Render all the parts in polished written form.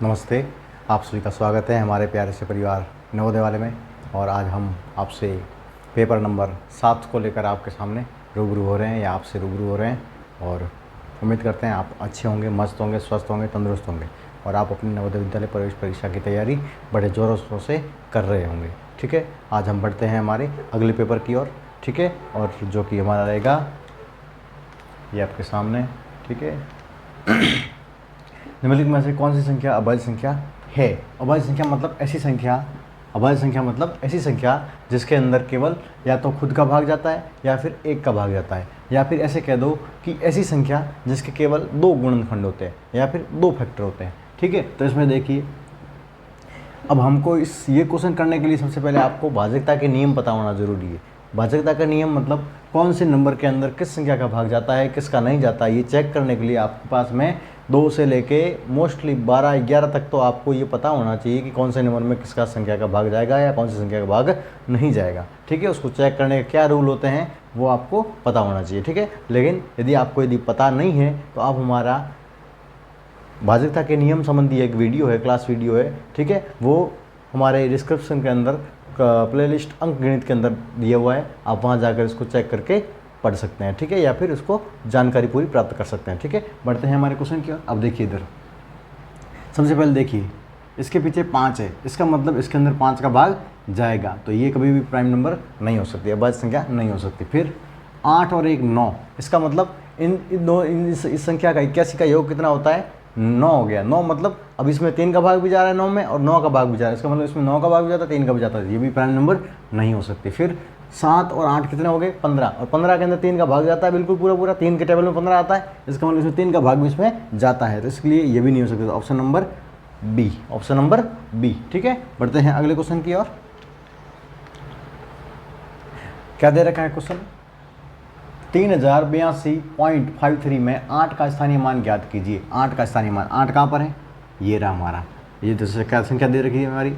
नमस्ते, आप सभी का स्वागत है हमारे प्यारे से परिवार नवोदय वाले में। और आज हम आपसे पेपर नंबर 7 को लेकर आपके सामने रूबरू हो रहे हैं या आपसे रूबरू हो रहे हैं। और उम्मीद करते हैं आप अच्छे होंगे, मस्त होंगे, स्वस्थ होंगे, तंदुरुस्त होंगे और आप अपनी नवोदय विद्यालय प्रवेश परीक्षा की तैयारी बड़े ज़ोरों शोरों से कर रहे होंगे। ठीक है, आज हम बढ़ते हैं हमारे अगले पेपर की ओर। ठीक है, और जो कि हमारा रहेगा ये आपके सामने। ठीक है, निम्नलिखित में से कौन सी संख्या अभाज्य संख्या है? अभाज्य संख्या मतलब ऐसी संख्या, अभाज्य संख्या मतलब ऐसी संख्या जिसके अंदर केवल या तो खुद का भाग जाता है या फिर एक का भाग जाता है, या फिर ऐसे कह दो कि ऐसी संख्या जिसके केवल 2 गुणनखंड होते हैं या फिर 2 फैक्टर होते हैं। ठीक है, तो इसमें देखिए, अब हमको ये क्वेश्चन करने के लिए सबसे पहले आपको भाजकता के नियम पता होना जरूरी है। भाजकता का नियम मतलब कौन से नंबर के अंदर किस संख्या का भाग जाता है, किसका नहीं जाता है। ये चेक करने के लिए आपके पास में 2 से लेके मोस्टली 12-11 तक तो आपको ये पता होना चाहिए कि कौन से नंबर में किसका संख्या का भाग जाएगा या कौन सी संख्या का भाग नहीं जाएगा। ठीक है, उसको चेक करने के क्या रूल होते हैं वो आपको पता होना चाहिए। ठीक है, लेकिन यदि पता नहीं है तो आप हमारा भाजकता के नियम संबंधी एक वीडियो है, क्लास वीडियो है। ठीक है, वो हमारे डिस्क्रिप्शन के अंदर प्लेलिस्ट अंक गणित के अंदर दिया हुआ है, आप वहाँ जाकर इसको चेक करके पढ़ सकते हैं। ठीक है, या फिर उसको जानकारी पूरी प्राप्त कर सकते हैं। ठीक है, बढ़ते हैं हमारे क्वेश्चन की ओर। अब देखिए इधर, सबसे पहले देखिए इसके पीछे 5 है, इसका मतलब इसके अंदर 5 का भाग जाएगा, तो ये कभी भी प्राइम नंबर नहीं हो सकती, अभाज्य संख्या नहीं हो सकती। फिर 8 और 1 9, इसका मतलब इस संख्या का 81 का योग कितना होता है? 9 हो गया। 9 मतलब अब इसमें 3 का भाग भी जा रहा है 9 में और 9 का भाग भी जा रहा है, इसका मतलब इसमें 9 का भाग भी जाता है, 3 का भी जाता है, ये भी प्राइम नंबर नहीं हो सकती। फिर 7 और 8 कितने हो गए? 15, और 15 के अंदर 3 का भाग जाता है, बिल्कुल पूरा पूरा 3 के टेबल में 15 आता है, इसका मतलब इसमें 3 का भाग भी इसमें जाता है, तो इसलिए ये भी नहीं हो सकता। Option number B, option number B. ठीक है, बढ़ते हैं अगले क्वेश्चन की ओर। क्या दे रखा है क्वेश्चन? 3082.53 में 8 का स्थानीय मान ज्ञात कीजिए। 8 का स्थानीय मान, 8 कहाँ पर है? ये रहा हमारा, ये दूसरे क्या संख्या दे रखी है हमारी?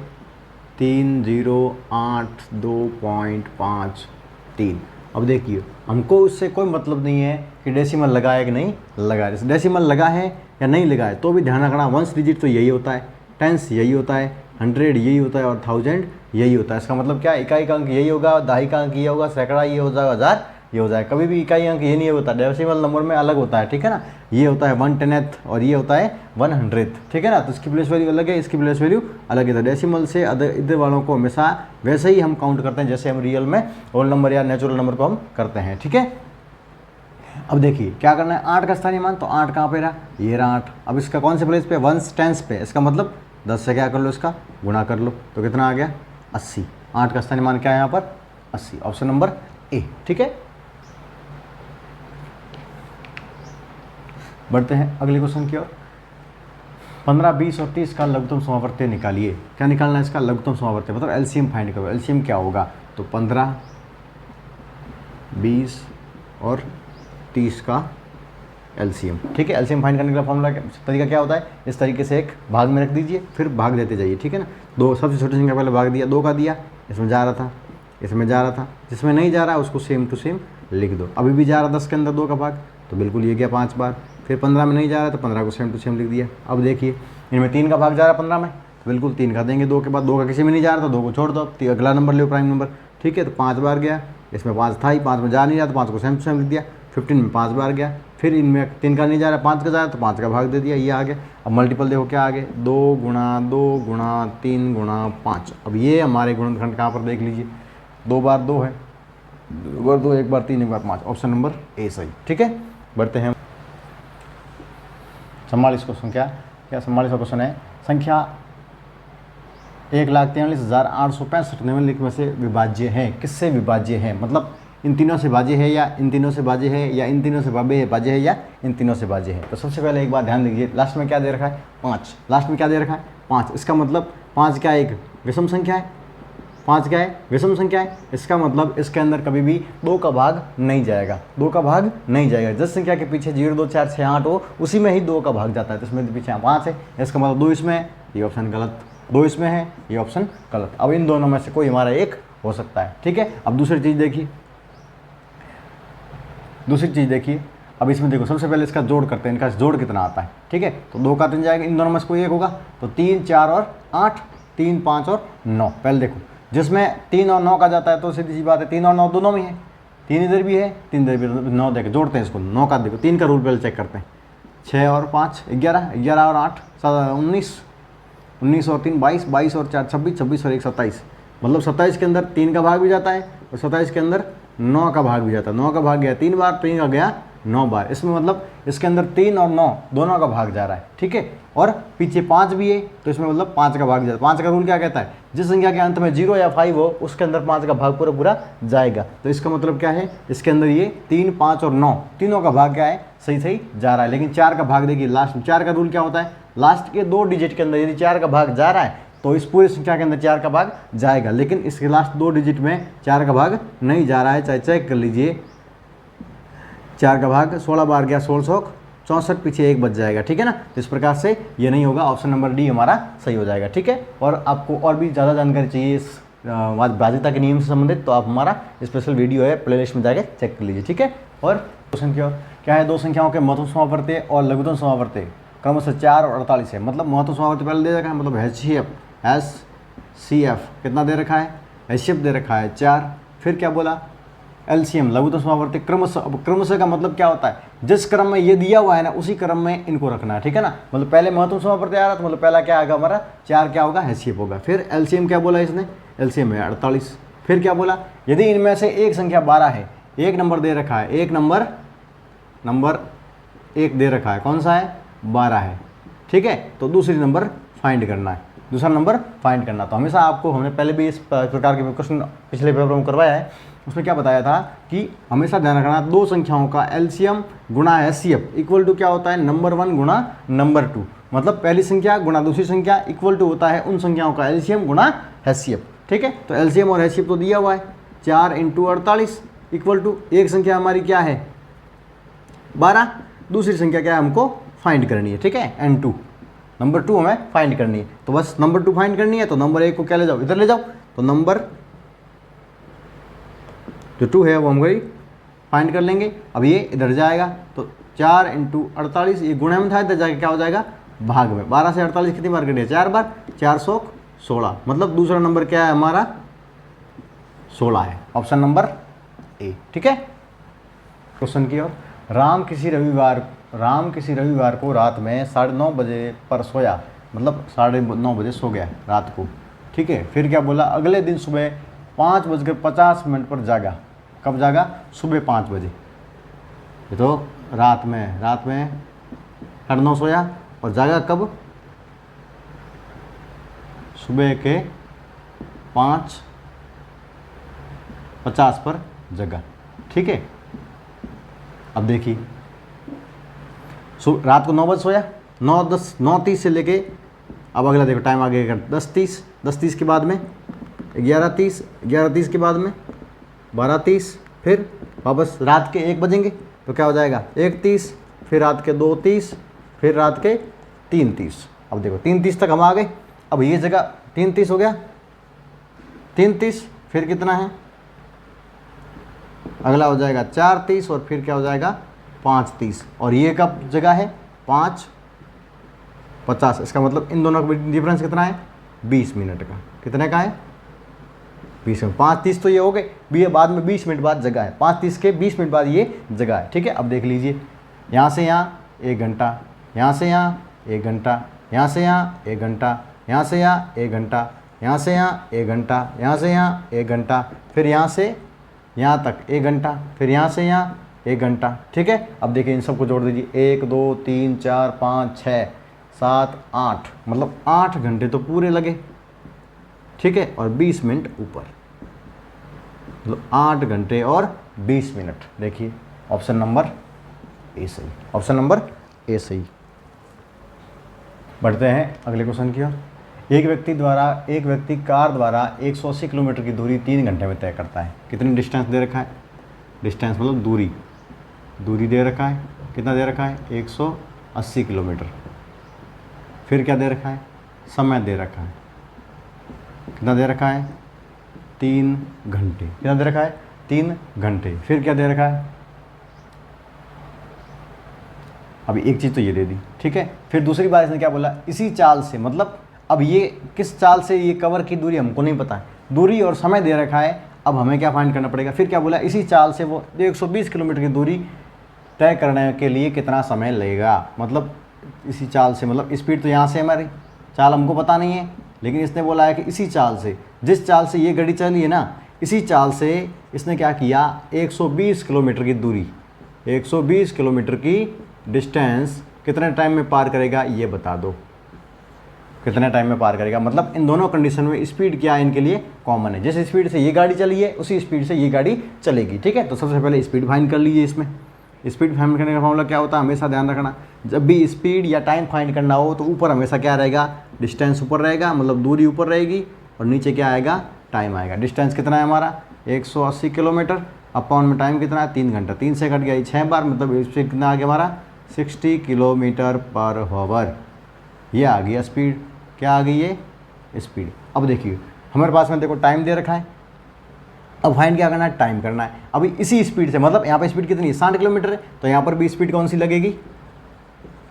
3082.53। अब देखिए, हमको उससे कोई मतलब नहीं है कि डेसिमल लगा है कि नहीं लगा है। डेसिमल लगा है या नहीं लगा है तो भी ध्यान रखना, वंस डिजिट तो यही होता है, टेंस यही होता है, 100 यही होता है और 1000 यही होता है। इसका मतलब क्या? इकाई का अंक यही होगा, दहाई का अंक ये होगा, सैकड़ा ये हो जाएगा, 1000 ये हो जाए। कभी भी इकाई अंक ये नहीं होता, डेसिमल नंबर में अलग होता है। ठीक है ना, ये होता है 1/10th और ये होता है 100th। ठीक है ना, तो इसकी प्लेस वैल्यू अलग है, इसकी प्लेस वैल्यू अलग है। तो डेसिमल से इधर वालों को हमेशा वैसे ही हम काउंट करते हैं जैसे हम रियल में होल नंबर या नेचुरल नंबर को हम करते हैं। ठीक है, अब देखिए क्या करना है, 8 का स्थानीय मान, तो 8 कहाँ पे रहा? ये रहा 8। अब इसका कौन से प्लेस पे? 1/10 पे, इसका मतलब 10 से क्या कर लो, इसका गुणा कर लो, तो कितना आ गया? 80। 8 का स्थानीय मान क्या है यहाँ पर? 80, ऑप्शन नंबर ए। ठीक है, बढ़ते हैं अगले क्वेश्चन की ओर। 15, 20 और 30 का लघुत्तम समावर्त्य निकालिए। क्या निकालना है इसका? लघुत्तम समावर्त्य मतलब एलसीएम फाइंड करो। एलसीएम क्या होगा? तो 15, 20 और 30 का एलसीएम। ठीक है, एलसीएम फाइंड करने का फॉर्मूला तरीका क्या होता है? इस तरीके से एक भाग में रख दीजिए, फिर भाग देते जाइए। ठीक है ना, 2 सबसे छोटी संख्या पहले भाग दिया, 2 का दिया, इसमें जा रहा था, इसमें जा रहा था, जिसमें नहीं जा रहा है उसको सेम टू सेम लिख दो। अभी भी जा रहा 10 के अंदर 2 का भाग, तो बिल्कुल ये गया 5 बार। फिर 15 में नहीं जा रहा है तो 15 को सेम टू सेम लिख दिया। अब देखिए इनमें 3 का भाग जा रहा है 15 में, तो बिल्कुल 3 का देंगे 2 के बाद। 2 का किसी में नहीं जा रहा तो 2 को छोड़ दो, तो अगला नंबर ले प्राइम नंबर। ठीक है, तो 5 बार गया, इसमें 5 था ही, 5 में जा नहीं रहा तो 5 को सेम टू सेम लिख दिया। 15 में 5 बार गया, फिर इनमें 3 का नहीं जा रहा, 5 का जा रहा तो 5 का भाग दे दिया, ये आ गया। अब मल्टीपल देखो क्या आ गए, 2 गुणा 2 गुणा 3 गुणा 5। अब ये हमारे गुणनखंड कहाँ पर देख लीजिए, 2 बार 2 है, 2 बार 2, 1 बार 3, 1 बार 5, ऑप्शन नंबर ए सही। ठीक है, बढ़ते हैं 44 क्वेश्चन। क्या 44 क्वेश्चन है, संख्या 1,43,865 निम्नलिखित में से विभाज्य है। किससे विभाज्य है? मतलब इन तीनों से भाज्य है या इन तीनों से भाज्य है या इन तीनों से भाज्य है या इन तीनों से भाज्य है। तो सबसे पहले एक बात ध्यान दीजिए, लास्ट में क्या दे रखा है? 5। लास्ट में क्या दे रखा है? 5। इसका मतलब 5 क्या एक विषम संख्या है? 5 क्या है? विषम संख्या है। इसका मतलब इसके अंदर कभी भी 2 का भाग नहीं जाएगा, 2 का भाग नहीं जाएगा। जिस संख्या के पीछे 0, 2, 4, 6, 8 हो उसी में ही 2 का भाग जाता है। तो इसमें पीछे 5 है, इसका मतलब 2 इसमें है, ये ऑप्शन गलत। 2 इसमें है, ये ऑप्शन गलत। अब इन दोनों में से कोई हमारा एक हो सकता है। ठीक है, अब दूसरी चीज़ देखिए, अब इसमें देखो सबसे पहले इसका जोड़ करते हैं, इनका जोड़ कितना आता है, ठीक है। तो 2 का 3 जाएगा, इन दोनों में से कोई एक होगा, तो 3 4 और 8, 3 5 और 9। पहले देखो जिसमें 3 और 9 का जाता है तो सीधी सी बात है 3 और 9 दोनों में है, 3 इधर भी है 3 इधर भी, 9 देखो जोड़ते हैं इसको, 9 का देखो 3 का रूल पहले चेक करते हैं, 6 और 5 11, 11 और 8 19, 19 और 3 22, 22 और 4 26, 26 और 1 27, मतलब 27 के अंदर 3 का भाग भी जाता है और 27 के अंदर 9 का भाग भी जाता है। 9 का भाग गया 3 बार, 3 का गया 9 बार, इसमें मतलब इसके अंदर 3 और 9 दोनों का भाग जा रहा है, ठीक है। और पीछे 5 भी है तो इसमें मतलब 5 का भाग जाता है। 5 का रूल क्या कहता है, जिस संख्या के अंत में 0 या 5 हो उसके अंदर 5 का भाग पूरा पूरा जाएगा। तो इसका मतलब क्या है, इसके अंदर ये 3 5 और 9 तीनों का भाग क्या है, सही सही जा रहा है। लेकिन 4 का भाग देखिए लास्ट में, 4 का रूल क्या होता है, लास्ट के 2 डिजिट के अंदर यदि 4 का भाग जा रहा है तो इस पूरी संख्या के अंदर 4 का भाग जाएगा, लेकिन इसके लास्ट 2 डिजिट में 4 का भाग नहीं जा रहा है। चाहे चेक कर लीजिए, 4 का भाग 16 बार गया 1664, पीछे 1 बच जाएगा, ठीक है ना। तो इस प्रकार से ये नहीं होगा, ऑप्शन नंबर डी हमारा सही हो जाएगा, ठीक है। और आपको और भी ज़्यादा जानकारी चाहिए इस भाज्यता के नियम से संबंधित तो आप हमारा स्पेशल वीडियो है प्लेलिस्ट में जाके चेक कर लीजिए, ठीक है। और क्वेश्चन की ओर क्या है, 2 संख्याओं के महत्तम समावर्ती और लघुत्तम समावर्ती क्रमशः 4 और 48 है। मतलब महत्तम समावर्ती पहले दे रखा है, मतलब HCF कितना दे रखा है, HCF दे रखा है 4। फिर क्या बोला, LCM लघुत्तम समावर्ती क्रमशः। अब क्रमशः का मतलब क्या होता है, जिस क्रम में ये दिया हुआ है ना उसी क्रम में इनको रखना है, ठीक है ना। मतलब पहले महत्तम समावर्ती आ रहा तो मतलब पहला क्या आएगा हमारा 4 क्या होगा, HCF होगा। फिर LCM क्या बोला इसने, LCM है 48। फिर क्या बोला, यदि इनमें से एक संख्या 12 है, एक नंबर दे रखा है, एक नंबर 1 दे रखा है, कौन सा है 12 है, ठीक है। तो दूसरी नंबर फाइंड करना है, दूसरा नंबर फाइंड करना। तो हमेशा आपको, हमने पहले भी इस प्रकार के क्वेश्चन पिछले पेपर में करवाया है, उसमें क्या बताया था कि हमेशा ध्यान रखना 2 संख्याओं का LCM गुणा HCF इक्वल टू क्या होता है, नंबर 1 गुणा नंबर 2। मतलब पहली संख्या गुणा दूसरी संख्या इक्वल टू होता है उन संख्याओं का LCM गुणा HCF, ठीक है। तो LCM और HCF तो दिया हुआ है, 4 × 48 इक्वल टू, एक संख्या हमारी क्या है 12, दूसरी संख्या क्या है हमको फाइंड करनी है, ठीक है, N2 नंबर 2 हमें फाइंड करनी है। तो बस नंबर 2 फाइंड करनी है, तो नंबर 1 को क्या ले जाओ, इधर ले जाओ। तो नंबर जो 2 है वो हम वही फाइंड कर लेंगे। अब ये इधर जाएगा तो 4 × 48 ये गुणा में था, इधर जाके क्या हो जाएगा भाग में। 12 से 48 कितनी बार कटिए, 4 बार, 416। मतलब दूसरा नंबर क्या है हमारा 16 है, ऑप्शन नंबर ए, ठीक है। क्वेश्चन की ओर, राम किसी रविवार को रात में 9:30 बजे पर सोया, मतलब 9:30 बजे सो गया रात को, ठीक है। फिर क्या बोला, अगले दिन सुबह 5:50 पर जागा। कब जागा, सुबह 5 बजे। ये तो रात में 9:30 सोया और जागा कब, सुबह के 5:50 पर जगा, ठीक है। अब देखिए रात को 9 बजे सोया, 9:30 से लेके अब अगला देखो टाइम आगे कर 10:30 के बाद में 11:30 के बाद में 12:30, फिर वापस रात के 1 बजेंगे तो क्या हो जाएगा 1:30, फिर रात के 2:30, फिर रात के 3:30। अब देखो 3:30 तक हम आ गए। अब ये जगह 3:30 हो गया, 3:30 फिर कितना है, अगला हो जाएगा 4:30 और फिर क्या हो जाएगा 5:30। और ये कब जगह है 5:50। इसका मतलब इन दोनों का डिफरेंस कितना है 20 मिनट का। कितने का है 20 मिनट। 5:30 तो ये हो गए, बाद में 20 मिनट बाद जगह है, 5:30 के 20 मिनट बाद ये जगह है, ठीक है। अब देख लीजिए यहाँ से यहाँ 1 घंटा, यहाँ से यहाँ 1 घंटा, यहाँ से यहाँ 1 घंटा, यहाँ से यहाँ 1 घंटा, यहाँ से यहाँ 1 घंटा, यहाँ से यहाँ 1 घंटा, फिर यहाँ से यहाँ तक 1 घंटा, फिर यहाँ से यहाँ 1 घंटा, ठीक है। अब देखिए इन सबको जोड़ दीजिए, 1 2 3 4 5 6 7 8, मतलब 8 घंटे तो पूरे लगे, ठीक है। और 20 मिनट ऊपर, मतलब 8 घंटे और 20 मिनट। देखिए ऑप्शन नंबर ए सही, ऑप्शन नंबर ए सही। बढ़ते हैं अगले क्वेश्चन की ओर। एक व्यक्ति कार द्वारा 180 किलोमीटर की दूरी 3 घंटे में तय करता है। कितनी डिस्टेंस दे रखा है, डिस्टेंस मतलब दूरी दे रखा है, कितना दे रखा है 180 किलोमीटर। फिर क्या दे रखा है, समय दे रखा है, कितना दे रखा है 3 घंटे। कितना दे रखा है 3 घंटे। फिर क्या दे रखा है अभी एक चीज़ तो ये दे दी, ठीक है। फिर दूसरी बात इसने क्या बोला, इसी चाल से, मतलब अब ये किस चाल से ये कवर की दूरी हमको नहीं पता है, दूरी और समय दे रखा है, अब हमें क्या फाइंड करना पड़ेगा। फिर क्या बोला, इसी चाल से वो 120 किलोमीटर की दूरी तय करने के लिए कितना समय लगेगा। मतलब इसी चाल से, मतलब स्पीड तो यहाँ से हमारी चाल हमको पता नहीं है, लेकिन इसने बोला है कि इसी चाल से, जिस चाल से ये गाड़ी चली है ना, इसी चाल से इसने क्या किया, 120 किलोमीटर की दूरी, 120 किलोमीटर की डिस्टेंस कितने टाइम में पार करेगा, ये बता दो कितने टाइम में पार करेगा। मतलब इन दोनों कंडीशन में स्पीड क्या है इनके लिए कॉमन है, जिस स्पीड से ये गाड़ी चली है उसी स्पीड से ये गाड़ी चलेगी, ठीक है। तो सबसे पहले स्पीड फाइंड कर लीजिए। इसमें स्पीड फाइंड करने का फॉर्मूला क्या होता है, हमेशा ध्यान रखना, जब भी स्पीड या टाइम फाइंड करना हो तो ऊपर हमेशा क्या रहेगा, डिस्टेंस ऊपर रहेगा, मतलब दूरी ऊपर रहेगी, और नीचे क्या आएगा, टाइम आएगा। डिस्टेंस कितना है हमारा 180 किलोमीटर, अपॉन में टाइम कितना है 3 घंटा, 3 से कट गया 6 बार, मतलब स्पीड कितना आ गया हमारा 60 किलोमीटर पर आवर। ये आ गया स्पीड, क्या आ गई ये स्पीड। अब देखिए हमारे पास में देखो टाइम दे रखा है, अब फाइंड क्या करना है, टाइम करना है। अभी इसी स्पीड से, मतलब यहाँ पे स्पीड कितनी है 60 किलोमीटर है, तो यहाँ पर भी स्पीड कौन सी लगेगी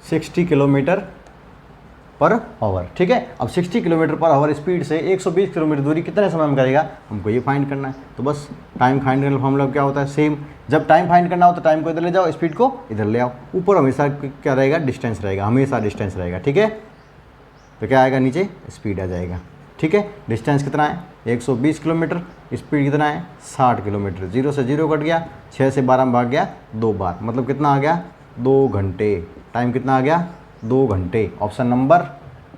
60 किलोमीटर पर आवर, ठीक है। अब 60 किलोमीटर पर आवर स्पीड से 120 किलोमीटर दूरी कितने समय में करेगा, हमको ये फाइंड करना है। तो बस टाइम फाइंड करने का फॉर्मूला क्या होता है, सेम, जब टाइम फाइंड करना हो तो टाइम को इधर ले जाओ, स्पीड को इधर ले आओ, ऊपर हमेशा क्या रहेगा, डिस्टेंस रहेगा, हमेशा डिस्टेंस रहेगा, ठीक है। तो क्या आएगा, नीचे स्पीड आ जाएगा, ठीक है। डिस्टेंस कितना है 120 किलोमीटर, स्पीड कितना है 60 किलोमीटर, 0 से 0 कट गया, 6 से 12 में भाग गया 2 बार, मतलब कितना आ गया 2 घंटे। टाइम कितना आ गया 2 घंटे। Option number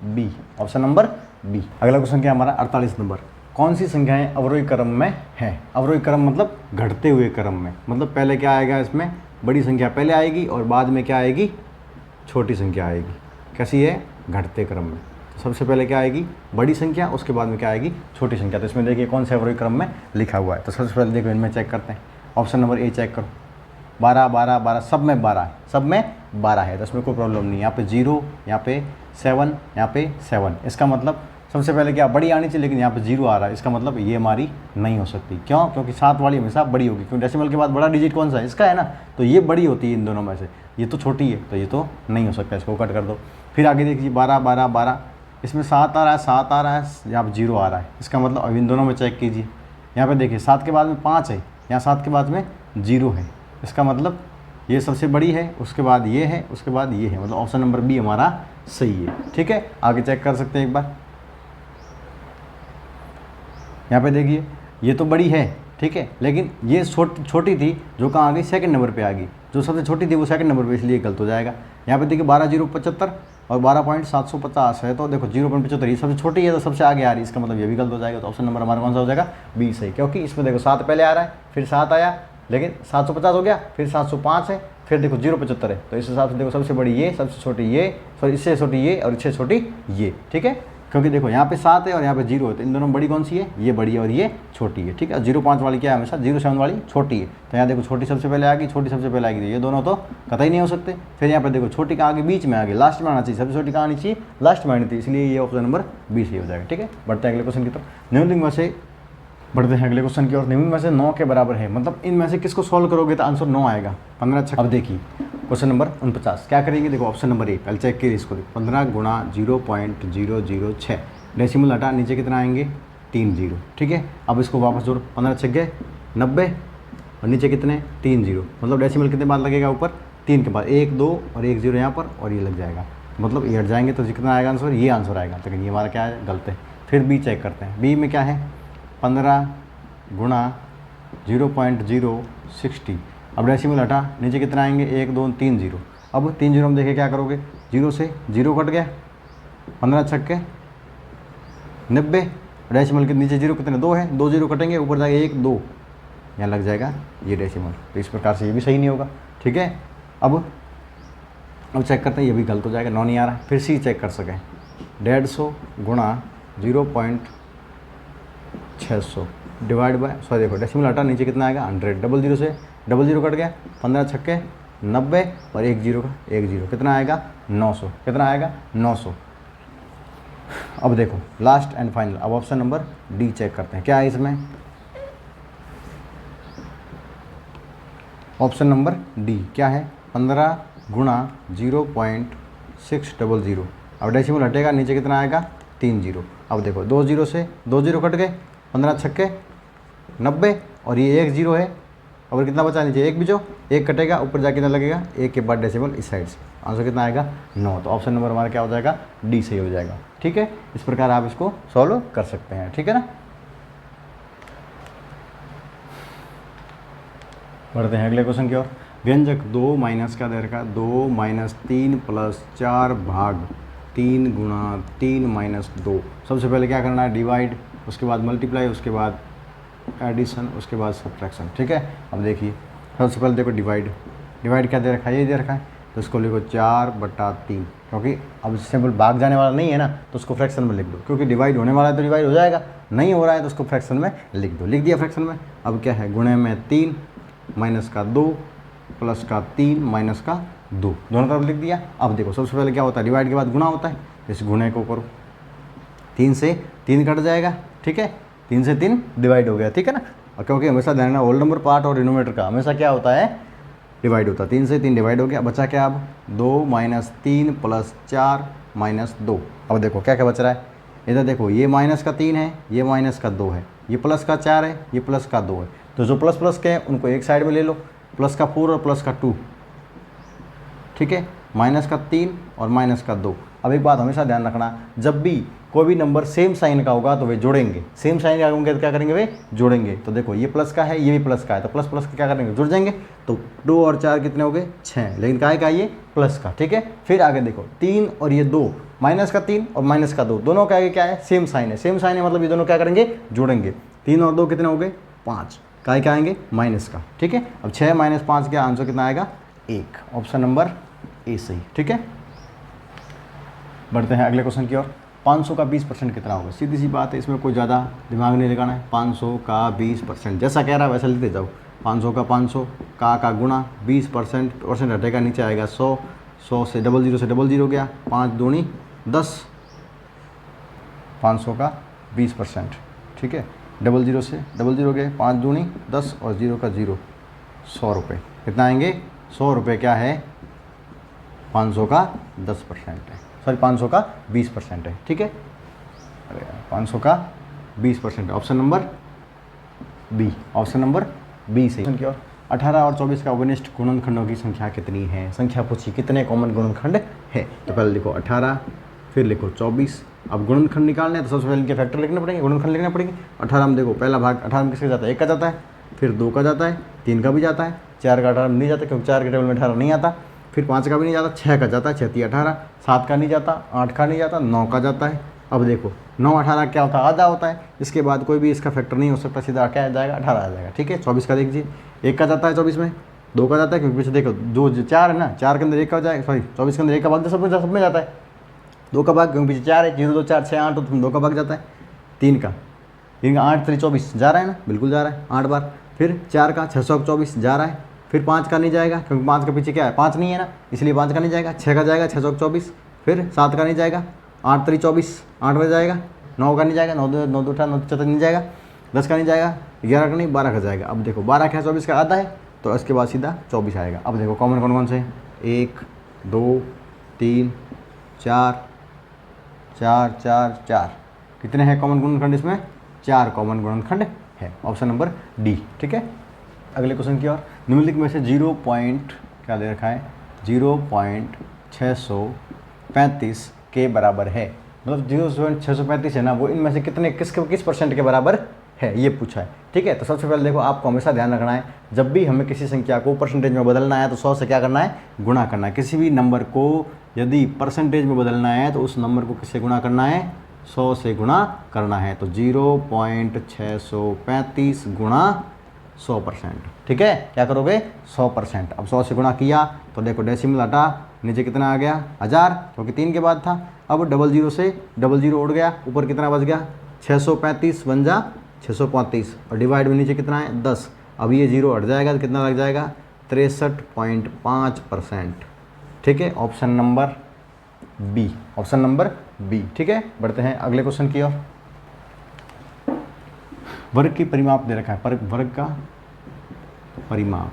B, option number B. अगला क्वेश्चन क्या हमारा 48 नंबर, कौन सी संख्याएं अवरोही क्रम में है। अवरोही क्रम मतलब घटते हुए क्रम में, मतलब पहले क्या आएगा, इसमें बड़ी संख्या पहले आएगी और बाद में क्या आएगी, छोटी संख्या आएगी। कैसी है, घटते क्रम में। तो सबसे पहले क्या आएगी, बड़ी संख्या, उसके बाद में क्या आएगी, छोटी संख्या। तो इसमें देखिए कौन से अवरोही क्रम में लिखा हुआ है। तो सबसे पहले देखो इनमें चेक करते हैं। ऑप्शन नंबर ए चेक करो, 12 12 12, सब में 12 है, सब में 12 है, तो इसमें कोई प्रॉब्लम नहीं। यहाँ पे 0, यहाँ पे 7, यहाँ पे 7, इसका मतलब सबसे पहले क्या बड़ी आनी चाहिए, लेकिन यहाँ पे 0 आ रहा है, इसका मतलब ये हमारी नहीं हो सकती। क्यों, क्योंकि 7 वाली हमेशा बड़ी होगी, क्योंकि डेसिमल के बाद बड़ा डिजिट कौन सा है, इसका है ना, तो ये बड़ी होती है इन दोनों में से। ये तो छोटी है, तो ये तो नहीं हो सकता, इसको कट कर दो। फिर आगे देखिए 12 12 12, इसमें 7 आ रहा है, 7 आ रहा है, यहाँ पर 0 आ रहा है, इसका मतलब अब इन दोनों में चेक कीजिए। यहाँ पर देखिए 7 के बाद में 5 है, यहाँ 7 के बाद में 0 है, इसका मतलब ये सबसे बड़ी है, उसके बाद ये है, उसके बाद ये है, मतलब ऑप्शन नंबर बी हमारा सही है, ठीक है। आगे चेक कर सकते हैं एक बार। यहाँ पे देखिए ये तो बड़ी है, ठीक है, लेकिन ये छोटी थी जो कहाँ आ गई, सेकंड नंबर पे आ गई, जो सबसे छोटी थी वो सेकंड नंबर पे, इसलिए गलत हो जाएगा। यहाँ पे देखिए 12,075 और 12.750 है, तो देखो 0.75 ये सबसे छोटी है, तो सबसे आगे आ रही है, इसका मतलब ये भी गलत हो जाएगा। तो ऑप्शन नंबर हमारा कौन सा हो जाएगा, बी सही, क्योंकि इसमें देखो 7 पहले आ रहा है, फिर 7 आया, लेकिन 750 हो गया, फिर 705 है, फिर देखो 0.75 है, तो इस हिसाब से देखो सबसे बड़ी ये, सबसे छोटी ये, सॉरी इससे छोटी ये और इससे छोटी ये, ठीक है। क्योंकि देखो यहाँ पे 7 है और यहाँ पे 0 है, तो इन दोनों में बड़ी कौन सी है, ये बड़ी है और ये छोटी है, ठीक है। 0.5 वाली क्या है, हमेशा 0.7 वाली छोटी है, तो यहाँ देखो छोटी सबसे पहले आ गई, छोटी सबसे पहले आएगी, ये दोनों तो कतई नहीं हो सकते। फिर यहाँ पे देखो छोटी कहाँ आगे, बीच में आ गई, लास्ट में आना चाहिए, सबसे छोटी कहाँ आनी चाहिए, लास्ट में आनी थी, इसलिए ये ऑप्शन नंबर बी सही हो जाएगा, ठीक है। बढ़ते हैं अगले क्वेश्चन की तरफ। न्यूनतम में से बढ़ते हैं अगले क्वेश्चन की ओर। निम्न में से 9 के बराबर है, मतलब इनमें से किसको सॉल्व करोगे तो आंसर 9 आएगा। 15 अच्छा। अब देखिए क्वेश्चन नंबर 49 क्या करेंगे, देखो ऑप्शन नंबर ए पहले चेक कीजिए इसको, 15 गुणा 0.006, डेसिमल हटा, नीचे कितना आएंगे 3 0, ठीक है। अब इसको वापस जोड़ो, 15 छक गए 90 और नीचे कितने 3 0, मतलब डेसिमल कितने बाद लगेगा, ऊपर 3 के बाद 1 2 और 1 0 यहाँ पर, और ये लग जाएगा, मतलब ये हट जाएंगे तो कितना आएगा आंसर, ये आंसर आएगा। लेकिन ये हमारा क्या है, गलत है। फिर बी चेक करते हैं, बी में क्या है 15 गुणा 0.060, अब डेसिमल हटा, नीचे कितना आएंगे 1 2 3 0, अब 3 0 हम देखें क्या करोगे, 0 से 0 कट गया, 15 छक के 90, डेसिमल के नीचे 0 कितने 2 है, 2 0 कटेंगे, ऊपर जाएगा 1 2, यहाँ लग जाएगा ये डेसिमल, तो इस प्रकार से ये भी सही नहीं होगा, ठीक है। अब चेक करते हैं, ये भी गलत हो जाएगा, 9 नहीं आ रहा। फिर सी चेक कर सकें, 150 गुणा 0.600 डिवाइड बाय, सॉरी देखो डेसिमल हटा, नीचे कितना आएगा 100, डबल 0 से डबल 0 कट गया, 15 छक्के 90 और 1 0 का 1 0, कितना आएगा 900, कितना आएगा 900। अब देखो लास्ट एंड फाइनल, अब ऑप्शन नंबर डी चेक करते हैं क्या है इसमें, ऑप्शन नंबर डी क्या है, 15 गुणा 0.600। अब डेसिमल हटेगा, नीचे कितना आएगा 3 जीरो। अब देखो 2 जीरो से 2 जीरो कट गए, 15 छक्के 90, और ये 1 जीरो है, और कितना बचा नीचे 1 बीजो, 1 कटेगा, ऊपर जाके कितना लगेगा 1 के बाद डेसिमल इस साइड से, आंसर कितना आएगा 9। तो ऑप्शन नंबर हमारा क्या हो जाएगा, डी सही हो जाएगा। ठीक है, इस प्रकार आप इसको सॉल्व कर सकते हैं। ठीक है ना, बढ़ते हैं अगले क्वेश्चन की ओर। व्यंजक 2 माइनस क्या दे रखा है, 2 माइनस 3 प्लस 4 भाग 3 गुणा 3 माइनस 2। सबसे पहले क्या करना है, डिवाइड, उसके बाद मल्टीप्लाई, उसके बाद एडिशन, उसके बाद सब्ट्रैक्शन। ठीक है, अब देखिए सबसे पहले देखो डिवाइड, डिवाइड क्या दे रखा है, ये दे रखा है, तो इसको लिखो 4/3, क्योंकि अब सिंपल भाग जाने वाला नहीं है ना, तो उसको फ्रैक्शन में लिख दो, क्योंकि डिवाइड होने वाला है तो डिवाइड हो जाएगा, नहीं हो रहा है तो उसको फ्रैक्शन में लिख दो। लिख दिया फ्रैक्शन में। अब क्या है, गुणे में 3 माइनस का 2 प्लस का 3 माइनस का 2, दोनों तरफ लिख दिया। अब देखो सबसे पहले क्या होता है, डिवाइड के बाद गुणा होता है, इस गुणे को करो, 3 से 3 कट जाएगा। ठीक है, 3 से 3 डिवाइड हो गया। ठीक है ना, और क्योंकि हमेशा ध्यान रखना होल नंबर पार्ट और डिनोमिनेटर का हमेशा क्या होता है, डिवाइड होता है। 3 से 3 डिवाइड हो गया, बचा क्या अब 2 माइनस 3 प्लस 4 माइनस 2। अब देखो क्या क्या बच रहा है, इधर देखो ये माइनस का 3 है, ये माइनस का 2 है, ये प्लस का 4 है, ये प्लस का 2 है, तो जो प्लस प्लस के हैं उनको एक साइड में ले लो, प्लस का 4 और प्लस का 2। ठीक है, माइनस का 3 और माइनस का 2। अब एक बात हमेशा ध्यान रखना, जब भी कोई भी नंबर सेम साइन का होगा तो वे जोड़ेंगे, सेम साइन का होंगे तो क्या करेंगे, वे जोड़ेंगे। तो देखो ये प्लस का है, ये भी प्लस का है, तो प्लस प्लस के क्या करेंगे, जुड़ जाएंगे। तो 2 और 4 कितने हो गए, 6, लेकिन काय का ये प्लस का। ठीक है, फिर आगे देखो 3 और ये 2, माइनस का 3 और माइनस का 2, दोनों का क्या है, सेम साइन है, सेम साइन है, मतलब ये दोनों क्या करेंगे, जोड़ेंगे। 3 और 2 कितने हो गए, 5, काय का आएंगे, माइनस का। ठीक है, अब 6 माइनस 5 का आंसर कितना आएगा, 1। ऑप्शन नंबर ए सही। ठीक है, बढ़ते हैं अगले क्वेश्चन की ओर। 500 का 20% कितना होगा, सीधी सी बात है, इसमें कोई ज़्यादा दिमाग नहीं लगाना है। 500 का 20%, जैसा कह रहा है वैसा लिखते जाओ। 500 का 500 का गुणा 20%, परसेंट हटेगा, नीचे आएगा 100, 100 से 00 से 00 गया, 5 दूनी 10, 500 का 20%। ठीक है, 00 से 00 गए, 5 दूनी 10 और 0 का 0, 100 रुपये कितना आएंगे, 100 रुपये क्या है, 500 का 10% है, सॉरी 500 का 20% है। ठीक है, अरे 500 का 20% है, option number B, option number B सही। की ओर 18 और 24 का उपनिष्ठ गुणनखंडों की संख्या कितनी है, संख्या पूछी कितने कॉमन गुणनखंड है। तो पहले लिखो 18, फिर लिखो 24। अब गुणनखंड निकालने हैं तो सबसे पहले इनके फैक्टर लिखने पड़ेंगे, गुणनखंड लिखने पड़ेंगे। 18 में देखो पहला भाग 18 में किसका जाता है, 1 का जाता है, फिर 2 का जाता है, 3 का भी जाता है, 4 का 18 में नहीं जाता क्योंकि 4 के टेबल में 18 नहीं आता, फिर 5 का भी नहीं जाता, 6 का जाता है, 6 3 18, 7 का नहीं जाता, 8 का नहीं जाता, 9 का जाता है। अब देखो 9 18 क्या होता है, आधा होता है, इसके बाद कोई भी इसका फैक्टर नहीं हो सकता, सीधा क्या आ जाएगा 18 आ जाएगा। ठीक है, 24 का देखिए, 1 का जाता है 24 में, 2 का जाता है क्योंकि पीछे देखो जो 4 है ना, 4 के अंदर 1 का जाएगा, सॉरी 24 के अंदर 1 का भाग सब में जाता है, 2 का भाग क्योंकि पीछे 4 है, 0 2 4 6 8, तो 2 का भाग जाता है, 3 का 8 3 24 जा रहा है ना, बिल्कुल जा रहा है 8 बार, फिर 4 का 624 जा रहा है, फिर 5 का नहीं जाएगा क्योंकि 5 के पीछे क्या है, 5 नहीं है ना, इसलिए 5 का नहीं जाएगा, 6 का जाएगा 624, फिर 7 का नहीं जाएगा, 8 3 24 8 में जाएगा, 9 का नहीं जाएगा, 9 2 9 2 18 9 4 नहीं जाएगा, 10 का नहीं जाएगा, 11 का नहीं, 12 का जाएगा। अब देखो 12 क्या 24 का आधा है, तो इसके बाद सीधा 24 आएगा। अब देखो कॉमन कौन कौन से, 1 2 3 4 4 4 4, कितने हैं कॉमन गुणनखंड इसमें, 4 कॉमन गुणनखंड है, ऑप्शन नंबर डी। ठीक है, अगले क्वेश्चन की ओर। निम्नलिखित में से 0. क्या दे रखा है, 0.635 के बराबर है, मतलब 0.635 है ना, वो इनमें से कितने किस परसेंट के बराबर है, ये पूछा है। ठीक है, तो सबसे पहले देखो आपको हमेशा ध्यान रखना है, जब भी हमें किसी संख्या को परसेंटेज में बदलना है तो 100 से क्या करना है, गुणा करना है। किसी भी नंबर को यदि परसेंटेज में बदलना है तो उस नंबर को किससे गुणा करना है, 100 से गुणा करना है। तो 0.635 गुणा 100%। ठीक है, क्या करोगे 100%। अब 100 से गुणा किया तो देखो डेसिमल हटा, नीचे कितना आ गया 1000 क्योंकि 3 के बाद था। अब 00 से 00 उड़ गया, ऊपर कितना बच गया 635 बन जा 635, और डिवाइड में नीचे कितना है 10। अब ये 0 हट जाएगा तो कितना लग जाएगा 63.5%। ठीक है, option number B, option number B. ठीक है, बढ़ते हैं अगले क्वेश्चन की ओर। वर्ग की परिमाप दे रखा है, वर्ग का परिमाप,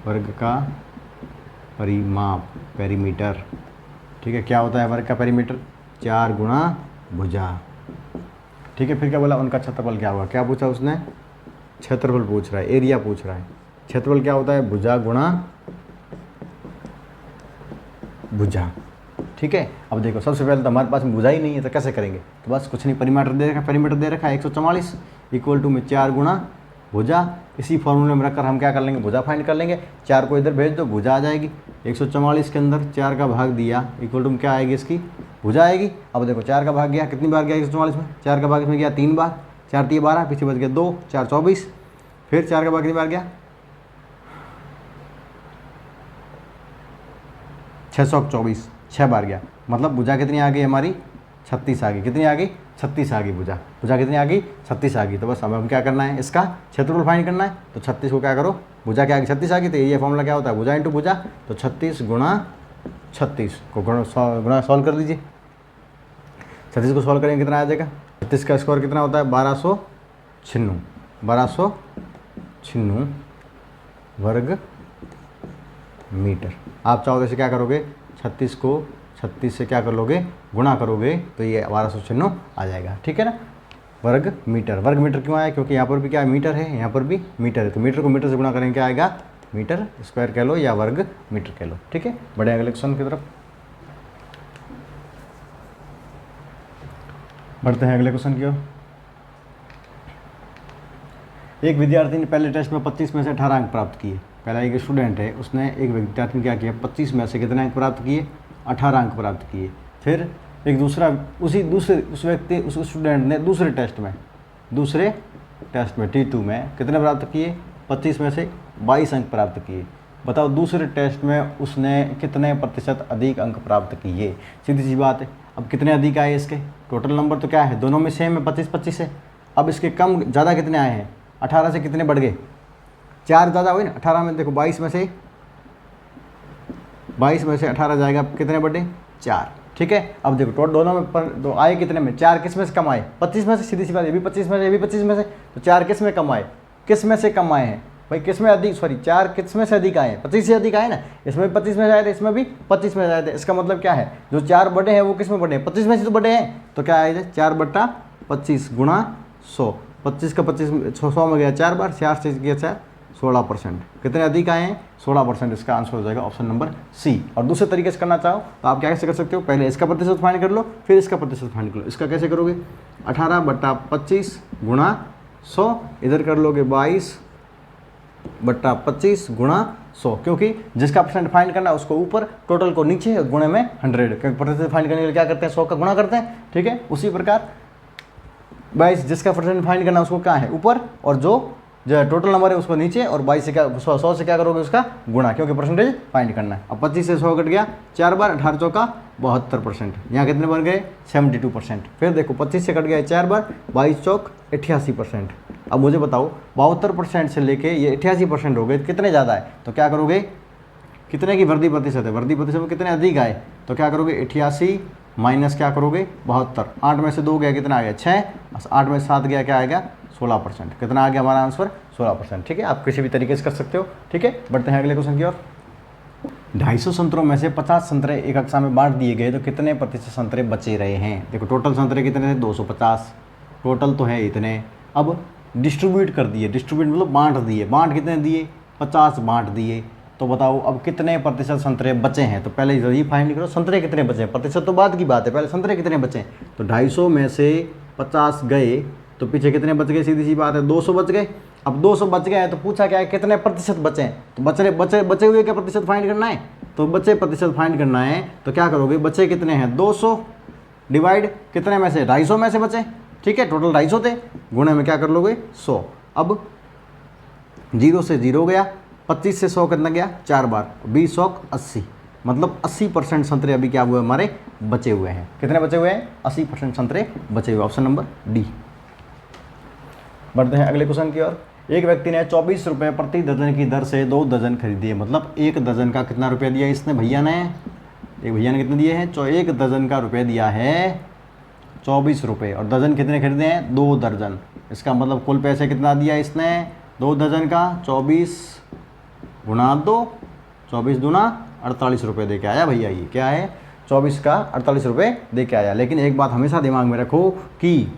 वर्ग का परिमाप, पेरीमीटर। ठीक है, क्या होता है वर्ग का पेरीमीटर? 4 गुणा भुजा। ठीक है, फिर क्या बोला? उनका क्षेत्रफल क्या होगा? क्या पूछा उसने? क्षेत्रफल पूछ रहा है, एरिया पूछ रहा है। क्षेत्रफल क्या होता है? भुजा गुणा भुजा। ठीक है, अब देखो सबसे पहले तो हमारे पास भुजा ही नहीं है, तो कैसे करेंगे? तो बस कुछ नहीं, परिमीटर दे रखा है, पेरीमीटर दे रखा है 144 इक्वल टू में 4 गुणा भुजा। इसी फॉर्मूले में रखकर हम क्या कर लेंगे? भुजा फाइंड कर लेंगे। 4 को इधर भेज दो, भुजा आ जाएगी। 144 के अंदर 4 का भाग दिया इक्वल टू में क्या आएगी? इसकी भुजा आएगी। अब देखो 4 का भाग गया, कितनी बार गया 144 में? 4 का भाग इसमें गया 3 बार, 4 3 12, पीछे बच गया 2, 4 24। फिर 4 का भाग कितनी बार गया? 624, 6 बार गया। मतलब भुजा कितनी आ गई हमारी? 36 आ गई। कितनी आ गई? 36 आ गई भुजा। भुजा कितनी आ गई? 36 आ गई। तो बस हमें क्या करना है? इसका क्षेत्रफल फाइंड करना है। तो 36 को क्या करो? भुजा क्या आ गई? 36 आ गई। तो ये फॉर्मूला क्या होता है? भुजा इंटू भुजा। तो 36 गुणा 36 को गुणा सॉल्व कर दीजिए। 36 को सॉल्व करेंगे कितना आ जाएगा? 36 का स्क्वायर कितना होता है? 1296, 1296 वर्ग मीटर। आप चाहो तो इसे क्या करोगे? 36 को 36 से क्या कर लोगे? गुणा करोगे तो ये 1296 आ जाएगा। ठीक है ना? वर्ग मीटर। वर्ग मीटर क्यों आया? क्योंकि यहाँ पर भी क्या है? मीटर है, यहाँ पर भी मीटर है। तो मीटर को मीटर से गुणा करेंगे क्या आएगा? मीटर स्क्वायर कह लो या वर्ग मीटर कह लो। ठीक है, बढ़े अगले क्वेश्चन की तरफ। बढ़ते हैं अगले क्वेश्चन की ओर। एक विद्यार्थी ने पहले टेस्ट में 25 में से 18 अंक प्राप्त किए। पहला एक स्टूडेंट है, उसने एक विद्यार्थी ने क्या किया? 25 में से कितने अंक प्राप्त किए? 18 अंक प्राप्त किए। फिर एक दूसरा उस स्टूडेंट ने दूसरे टेस्ट में T2 में कितने प्राप्त किए? 25 में से 22 अंक प्राप्त किए। बताओ दूसरे टेस्ट में उसने कितने प्रतिशत अधिक अंक प्राप्त किए? सीधी सी बात है। अब कितने अधिक आए इसके? टोटल नंबर तो क्या है? दोनों में सेम है, 25-25 है। अब इसके कम ज़्यादा कितने आए हैं? 18 से कितने बढ़ गए? 4 ज़्यादा हुए ना। 18 में देखो 22 में से 18 जाएगा, कितने बढ़े? 4। ठीक है, अब देखो टोटल दोनों में दो आए कितने में? 4 किस में से कम आए? 25 में से। सीधी सी बात, ये भी 25 में से, ये भी 25 में से। तो 4 किस में कम आए? किस में से कम आए हैं भाई? किस में अधिक? सॉरी, 4 किस में से अधिक आए? 25 से अधिक आए ना। इसमें भी 25 में से आए थे, इसमें भी 25 में से आए थे। इसका मतलब क्या है? जो 4 बड़े हैं वो किस में बड़े हैं? 25 में से तो बड़े हैं। तो क्या आए थे? 4/25 गुणा 100। 25 का 25 100 में गया 4 बार, 4 से गया 4, 16%। कितने अधिक आए हैं? 16%। इसका आंसर हो जाएगा ऑप्शन नंबर सी। और दूसरे तरीके से करना चाहो तो आप क्या कैसे कर सकते हो? पहले इसका प्रतिशत फाइंड कर लो, फिर इसका प्रतिशत फाइंड कर लो। इसका कैसे करोगे? 18/25 गुणा 100, इधर कर लोगे 22/25 गुणा 100, क्योंकि जिसका परसेंट फाइंड करना है उसको ऊपर, टोटल को नीचे, गुणे में 100। क्योंकि प्रतिशत फाइंड करने के लिए क्या करते हैं? 100 का गुणा करते हैं। ठीक है, उसी प्रकार 22 जिसका परसेंट फाइंड करना है उसको क्या है? ऊपर, और जो टोटल नंबर है उसको नीचे, और 22 से क्या 100 से क्या करोगे? उसका गुणा, क्योंकि परसेंटेज फाइंड करना है। अब 25 से 100 कट गया 4 बार, 18 चौका 72%। यहाँ कितने बन गए? 72%। फिर देखो 25 से कट गया 4 बार, 22 चौक 88%। अब मुझे बताओ 72% से लेके ये 88% हो गए, कितने ज़्यादा है? तो क्या करोगे? कितने की वृद्धि प्रतिशत है? वृद्धि प्रतिशत में कितने अधिक आए? तो क्या करोगे? 88 माइनस क्या करोगे? 72। 8 में से 2 गया, कितना आ गया? 6। 8 में से 7 गया, क्या आएगा? 16%। कितना आ गया हमारा आंसर? 16%। ठीक है, आप किसी भी तरीके से कर सकते हो। ठीक है, बढ़ते हैं अगले क्वेश्चन की ओर। 250 संतरों में से 50 संतरे एक कक्षा में बांट दिए गए, तो कितने प्रतिशत संतरे बचे रहे हैं? देखो टोटल संतरे कितने थे? 250 टोटल तो है इतने। अब डिस्ट्रीब्यूट कर दिए, डिस्ट्रीब्यूट मतलब बांट दिए। बांट कितने दिए? 50 बांट दिए। तो बताओ अब कितने प्रतिशत संतरे बचे हैं? तो पहले ये फाइंड करो, संतरे कितने बचे हैं। प्रतिशत तो बाद की बात है, पहले संतरे कितने बचे हैं। तो 250 में से 50 गए तो पीछे कितने बच गए? सीधी सी बात है, 200 बच गए। अब 200 बच गए हैं तो पूछा क्या है? कितने प्रतिशत बचे हैं? तो बचे हुए क्या प्रतिशत फाइंड करना है? तो बचे प्रतिशत फाइंड करना है। तो क्या करोगे? बचे कितने हैं? 200 डिवाइड कितने में से? 250 में से बचे। ठीक है, टोटल 250 थे, गुणे में क्या कर लोगे? 100। अब 0 से 0 गया, 25 से 100 कितना गया? 4 बार, 20 100 80। मतलब 80% संतरे अभी क्या हुए? हमारे बचे हुए हैं। कितने बचे हुए हैं? 80% संतरे बचे हुए। Option number D. बढ़ते हैं अगले क्वेश्चन की ओर। एक व्यक्ति ने 24 रुपये प्रति दर्जन की दर से 2 दर्जन खरीदिए। मतलब एक दर्जन का कितना रुपया दिया इसने? भैया ने, एक भैया ने कितने दिए हैं? एक दर्जन का रुपया दिया है 24 रुपये, और दर्जन कितने खरीदे हैं? 2 दर्जन। इसका मतलब कुल पैसे कितना दिया इसने? 2 दर्जन का 24 गुणा 2, 24 दूना 48 रुपये दे के आया भैया। ये क्या है, 24 का 48 रुपये दे के आया। लेकिन एक बात हमेशा दिमाग में रखो कि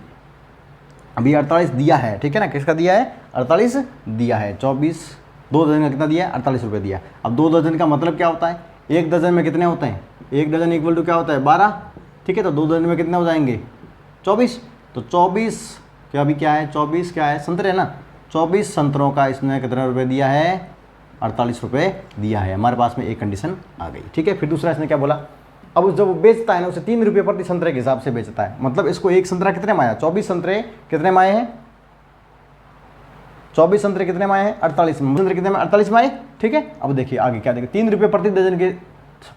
अभी 48 दिया है, ठीक है ना, किसका दिया है, 48 दिया है। 24 2 दर्जन का कितना दिया है, 48 रुपये दिया। अब 2 दर्जन का मतलब क्या होता है, 1 दर्जन में कितने होते हैं, 1 दर्जन इक्वल टू क्या होता है, 12, ठीक है। तो 2 दर्जन में कितने हो जाएंगे, 24। तो 24 क्या अभी क्या है, 24 क्या है, संतरे है ना, 24 संतरों का इसने कितना रुपये दिया है, 48 रुपये दिया है। हमारे पास में एक कंडीशन आ गई, ठीक है। फिर दूसरा इसने क्या बोला, अब जब वो बेचता है ना, उसे 3 रुपये प्रति संतरे के हिसाब से बेचता है। मतलब इसको एक संतरा कितने में आया, 24 संतरे कितने में आए हैं, 24 संतरे कितने में आए हैं, 48 संतरे कितने में, 48 में आए, ठीक है। अब देखिए आगे क्या देखिए, 3 रुपये प्रति दर्जन के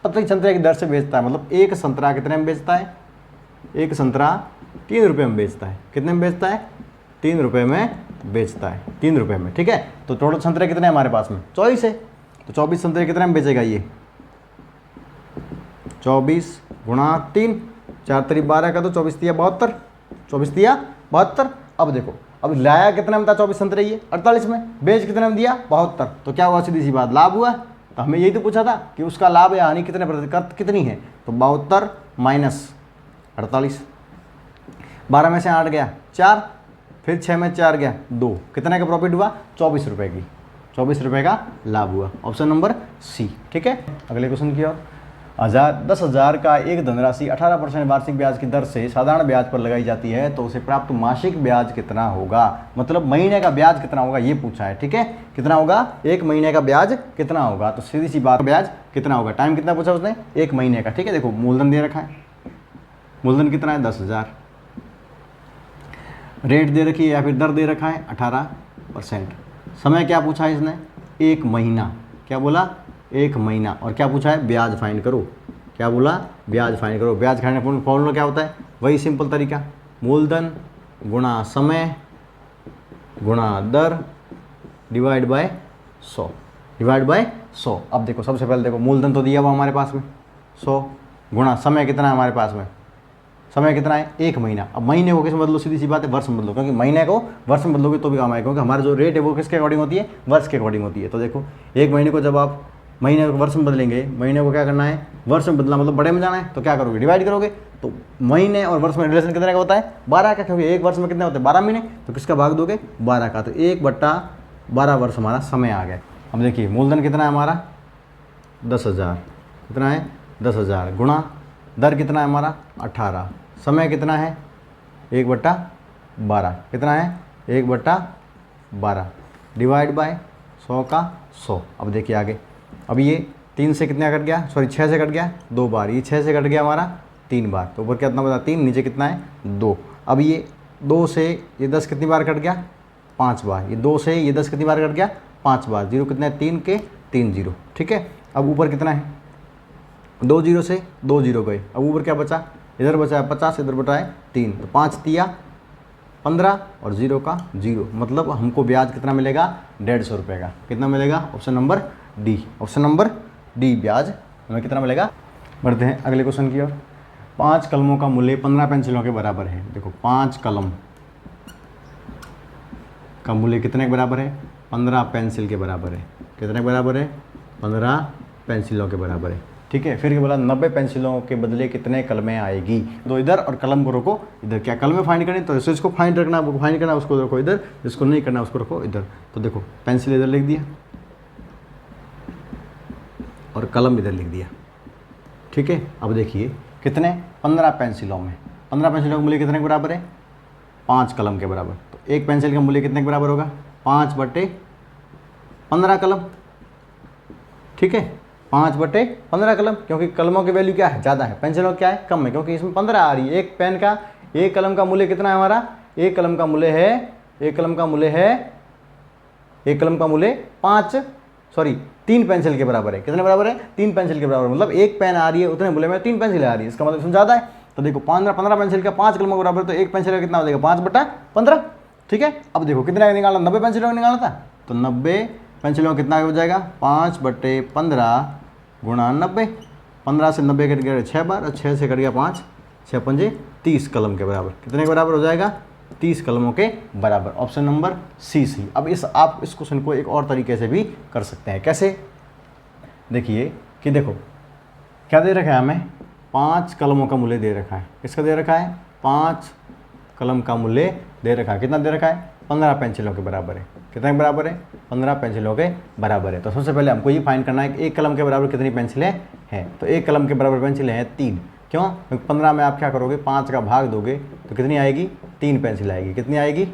प्रति संतरे की दर से बेचता है। मतलब एक संतरा कितने में बेचता है, एक संतरा 3 रुपये में बेचता है। कितने में बेचता है, 3 रुपये में बेचता है, 3 रुपये में, ठीक है। तो टोटल संतरे कितने हैं हमारे पास में, 24 है। तो 24 संतरे कितने में बेचेगा ये, 24 गुणा 3, 4 3 12 का, तो 24 दिया 72, 24 दिया 72। अब देखो, अब लाया कितने में था 24 संतरे, ये 48 में, बेच कितने में दिया 72। तो क्या हुआ, सीधी सी बात, लाभ हुआ। तो हमें यही तो पूछा था कि उसका लाभ या हानि कितने प्रतिशत कितनी है, तो 72 माइनस 48, 12 में से 8 गया 4, फिर 6 में 4 गया 2, कितने का प्रॉफिट हुआ, 24 रुपये की, 24 रुपये का लाभ हुआ। ऑप्शन नंबर सी, ठीक है। अगले क्वेश्चन की ओर, 10,000 का एक धनराशि 18% वार्षिक ब्याज की दर से साधारण ब्याज पर लगाई जाती है, तो उसे प्राप्त मासिक ब्याज कितना होगा, मतलब महीने का ब्याज कितना होगा, ये पूछा है, ठीक है। कितना होगा, 1 महीने का ब्याज कितना होगा, तो सीधी सी बात, ब्याज कितना होगा, टाइम कितना पूछा उसने, 1 महीने का, ठीक है। देखो मूलधन दे रखा है, मूलधन कितना है 10,000, रेट दे रखी है या फिर दर दे रखा है 18%, समय क्या पूछा है इसने, 1 महीना, क्या बोला, 1 महीना, और क्या पूछा है, ब्याज फाइंड करो, क्या बोला, ब्याज फाइंड करो। ब्याज खाने का फॉर्मूला क्या होता है, वही सिंपल तरीका, मूलधन गुणा समय गुणा दर डिवाइड बाय 100, डिवाइड बाय 100। अब देखो सबसे पहले देखो, मूलधन तो दिया हुआ हमारे पास में 100, गुणा समय कितना है हमारे पास में, समय कितना है, 1 महीना। अब महीने को किसमें बदलो, सीधी सी बात है, वर्ष में बदलो, क्योंकि महीने को वर्ष में बदलोगे तो भी काम आएगा, क्योंकि हमारा जो रेट है वो किसके अकॉर्डिंग होती है, वर्ष के अकॉर्डिंग होती है। तो देखो 1 महीने को जब आप महीने को वर्ष में बदलेंगे, महीने को क्या करना है, वर्ष में बदलना, मतलब बड़े में जाना है, तो क्या करोगे, डिवाइड करोगे। तो महीने और वर्ष में रिलेशन कितने का होता है, 12 का, क्योंकि एक वर्ष में कितने होते हैं, 12 महीने, तो किसका भाग दोगे, 12 का। तो 1/12 वर्ष हमारा समय आ गया। अब देखिए मूलधन कितना है हमारा 10,000, कितना है 10,000, गुणा दर कितना है हमारा 18, समय कितना है 1/12, कितना है 1/12, डिवाइड बाय 100 का 100। अब देखिए आगे, अब ये 3 से कितना कट गया, सॉरी 6 से कट गया 2 बार, ये 6 से कट गया हमारा 3 बार, तो ऊपर कितना बता 3, नीचे कितना है 2। अब ये 2 से ये 10 कितनी बार कट गया, 5 बार, ये 2 से ये 10 कितनी बार कट गया, 5 बार, 0 कितना है 3 के 3 0, ठीक है। अब ऊपर कितना है, 2 0 से 2 0 गए, अब ऊपर क्या बचा, इधर बचा है 50, इधर बचा है 3, तो 5 तिया 15 और 0 का 0, मतलब हमको ब्याज कितना मिलेगा, 150 रुपये का। कितना मिलेगा, option number D, option number D, ब्याज हमें कितना मिलेगा। बढ़ते हैं अगले क्वेश्चन की ओर। 5 कलमों का मूल्य 15 पेंसिलों के बराबर है। देखो 5 कलम का मूल्य कितने के बराबर है, 15 पेंसिल के बराबर है। कितने के बराबर है, 15 पेंसिलों के बराबर है, ठीक है। फिर क्या बोला, 90 पेंसिलों के बदले कितने कलमें आएगी। तो इधर और कलम को रखो इधर, क्या कलमें फाइंड करनी, तो इसको फाइंड रखना, वो फाइंड करना, उसको रखो इधर, जिसको नहीं करना उसको रखो इधर। तो देखो पेंसिल इधर लिख दिया और कलम इधर लिख दिया, ठीक है। अब देखिए कितने, 15 पेंसिलों में, 15 पेंसिलों का मूल्य कितने के बराबर है, 5 कलम के बराबर। तो एक पेंसिल का मूल्य कितने के बराबर होगा, 5/15 कलम, ठीक है। 5/15 कलम, क्योंकि कलमों की वैल्यू क्या है, ज़्यादा है, पेंसिलों क्या है, कम है, क्योंकि इसमें 15 आ रही है। एक पेन का, एक कलम का मूल्य कितना है हमारा, एक कलम का मूल्य है, एक कलम का मूल्य है, एक कलम का मूल्य 3 पेंसिल के बराबर है। कितने बराबर है, 3 पेंसिल के बराबर, मतलब एक पेन आ रही है उतने मूल्य में 3 पेंसिल आ रही है, इसका मतलब इसमें ज़्यादा है। तो देखो 15 पेंसिल का 5 कलमों के बराबर, तो एक पेंसिल का कितना हो जाएगा, 5/15, ठीक है। अब देखो कितना निकालना, 90 पेंसिलों का निकालना था, तो 90 पेंसिलों का कितना हो जाएगा, 5/15 गुणा 90, 15 से 90 कट गया 6 बार, और 6 से कट गया 5, 6 पंजे 30 कलम के बराबर। कितने के बराबर हो जाएगा, 30 कलमों के बराबर। ऑप्शन नंबर सी सी। अब आप इस क्वेश्चन को एक और तरीके से भी कर सकते हैं। कैसे, देखिए कि देखो क्या दे रखा है हमें, 5 कलमों का मूल्य दे रखा है। किसका दे रखा है, 5 कलम का मूल्य दे रखा है। कितना दे रखा है, 15 पेंसिलों के बराबर है। कितने के बराबर है, 15 पेंसिलों के बराबर है। तो सबसे पहले हमको ये फाइंड करना है कि एक कलम के बराबर कितनी पेंसिलें हैं। तो एक कलम के बराबर पेंसिलें हैं 3। क्यों, क्योंकि 15 में आप क्या करोगे, 5 का भाग दोगे तो कितनी आएगी, 3 पेंसिल आएगी। कितनी आएगी,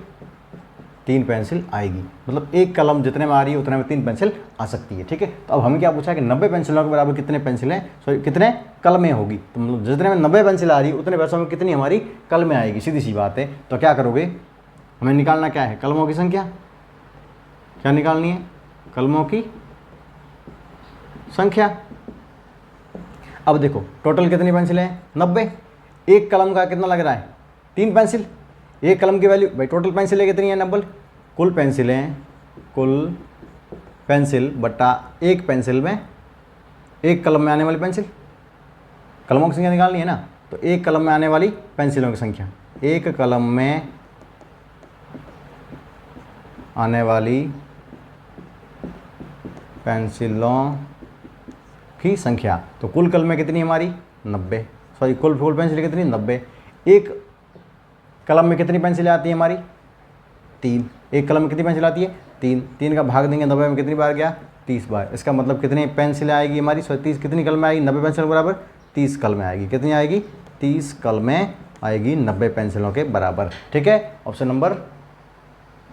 3 पेंसिल आएगी। मतलब एक कलम जितने में आ रही है उतने में 3 पेंसिल आ सकती है। ठीक है, तो अब हमें क्या पूछा कि 90 पेंसिलों के बराबर कितने पेंसिलें, सॉरी कितने कलमें होगी। तो मतलब जितने में 90 पेंसिल आ रही है उतने पैसों में कितनी हमारी कलमें आएगी। सीधी सी बात है। तो क्या करोगे, हमें निकालना क्या है, कलमों की संख्या। क्या निकालनी है, कलमों की संख्या। अब देखो टोटल कितनी पेंसिलें हैं, 90। एक कलम का कितना लग रहा है, 3 पेंसिल। एक कलम की वैल्यू भाई, टोटल पेंसिलें कितनी है, 90। कुल पेंसिल बटा एक पेंसिल में, एक कलम में आने वाली पेंसिल, कलमों की संख्या निकालनी है ना। तो एक कलम में आने वाली पेंसिलों की संख्या, एक कलम में आने वाली पेंसिलों की संख्या। तो कुल कलमें कितनी हमारी, 90। सॉरी कुल पेंसिल कितनी, 90। एक कलम में कितनी पेंसिलें आती हैं हमारी, 3। एक कलम में कितनी पेंसिल आती है, 3। 3 का भाग देंगे 90 में, कितनी बार गया, 30 बार। इसका मतलब कितनी पेंसिलें आएगी हमारी, 30 कितनी कलमें आएगी, 90 पेंसिल बराबर 30 कलमें आएगी। कितनी आएगी, 30 कलमें आएगी 90 पेंसिलों के बराबर। ठीक है, ऑप्शन नंबर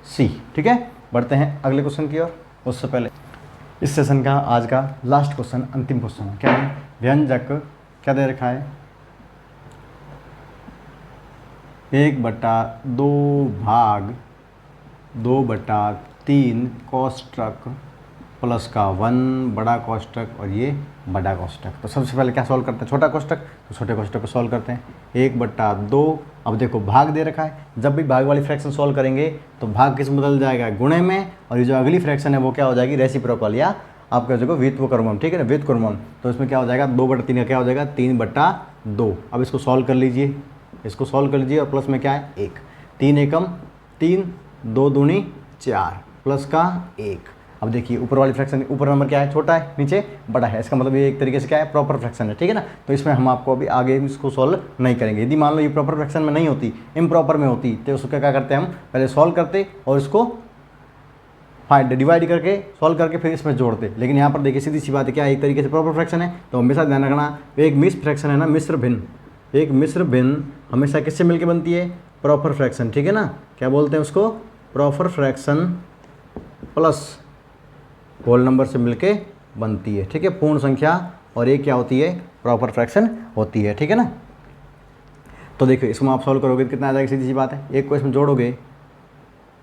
सी। ठीक है, बढ़ते हैं अगले क्वेश्चन की ओर। उससे पहले इस सेशन का आज का लास्ट क्वेश्चन, अंतिम क्वेश्चन क्या है, व्यंजक क्या दे रखा है, 1/2 भाग 2/3 कोष्ठक प्लस का 1 बड़ा कोष्ठक और ये बड़ा कोष्ठक। तो सबसे पहले क्या सॉल्व करते हैं, छोटा कोष्ठक। तो छोटे कोष्ठक को सॉल्व करते हैं, 1/2। अब देखो भाग दे रखा है, जब भी भाग वाली फ्रैक्शन सॉल्व करेंगे तो भाग किस में बदल जाएगा, गुणे में। और ये जो अगली फ्रैक्शन है वो क्या हो जाएगी, रेसिप्रोकल या आपका जो व्युत्क्रमण। ठीक है ना, व्युत्क्रमण। तो इसमें क्या हो जाएगा, 2/3 का क्या हो जाएगा, 3/2। अब इसको सॉल्व कर लीजिए, इसको सॉल्व कर लीजिए। और प्लस में क्या है, 1। 3 एकम 3, 2 दूनी 4 प्लस का 1। अब देखिए ऊपर वाली फ्रैक्शन, ऊपर नंबर क्या है, छोटा है, नीचे बड़ा है। इसका मतलब ये एक तरीके से क्या है, प्रॉपर फ्रैक्शन है। ठीक है ना, तो इसमें हम आपको अभी आगे इसको सॉल्व नहीं करेंगे। यदि मान लो ये प्रॉपर फ्रैक्शन में नहीं होती, इम्प्रॉपर में होती, तो उसको क्या करते हैं, हम पहले सॉल्व करते और इसको डिवाइड करके सॉल्व करके फिर इसमें जोड़ते। लेकिन यहाँ पर देखिए सीधी सी बात है, क्या है, एक तरीके से प्रॉपर फ्रैक्शन है। तो हमेशा ध्यान रखना, एक मिश्र फ्रैक्शन है ना, मिश्र भिन्न। एक मिश्र भिन्न हमेशा किससे मिलकर बनती है, प्रॉपर फ्रैक्शन। ठीक है ना, क्या बोलते हैं उसको, proper fraction plus whole number से मिलके बनती है। ठीक है, पूर्ण संख्या और एक क्या होती है, प्रॉपर फ्रैक्शन होती है। ठीक है ना, तो देखिए इसको आप सॉल्व करोगे तो कितना आ जाएगा, सीधी सी बात है। एक को इसमें जोड़ोगे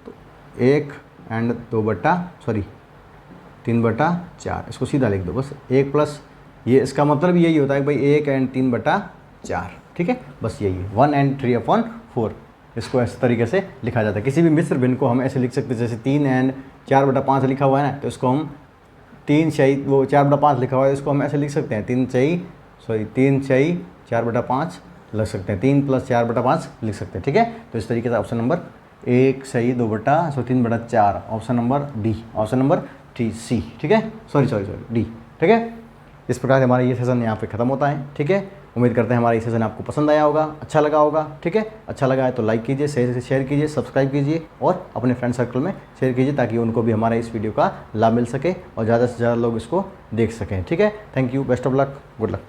तो 1 एंड 3/4। इसको सीधा लिख दो बस, 1 प्लस ये, इसका मतलब यही होता है कि भाई 1 एंड 3/4। ठीक है, बस यही है, 1 एंड 3/4। इसको इस तरीके से लिखा जाता है। किसी भी मिश्र भिन्न को हम ऐसे लिख सकते हैं, जैसे 3 एंड 4/5 लिखा हुआ है ना, तो इसको हम 4/5 लिखा हुआ है, इसको हम ऐसे लिख सकते हैं, 3 6 4/5 लिख सकते हैं, 3 + 4/5 लिख सकते हैं। ठीक है, तो इस तरीके से ऑप्शन नंबर 1 सही 3/4, option number D, option number C. ठीक है, सॉरी डी। ठीक है, इस प्रकार से हमारा ये सेशन यहाँ पे ख़त्म होता है। ठीक है, उम्मीद करते हैं हमारा ये सेशन आपको पसंद आया होगा, अच्छा लगा होगा। ठीक है, अच्छा लगा है तो लाइक कीजिए, शेयर कीजिए, सब्सक्राइब कीजिए और अपने फ्रेंड सर्कल में शेयर कीजिए, ताकि उनको भी हमारा इस वीडियो का लाभ मिल सके और ज़्यादा से ज़्यादा लोग इसको देख सकें। ठीक है, thank you, best of luck, good luck.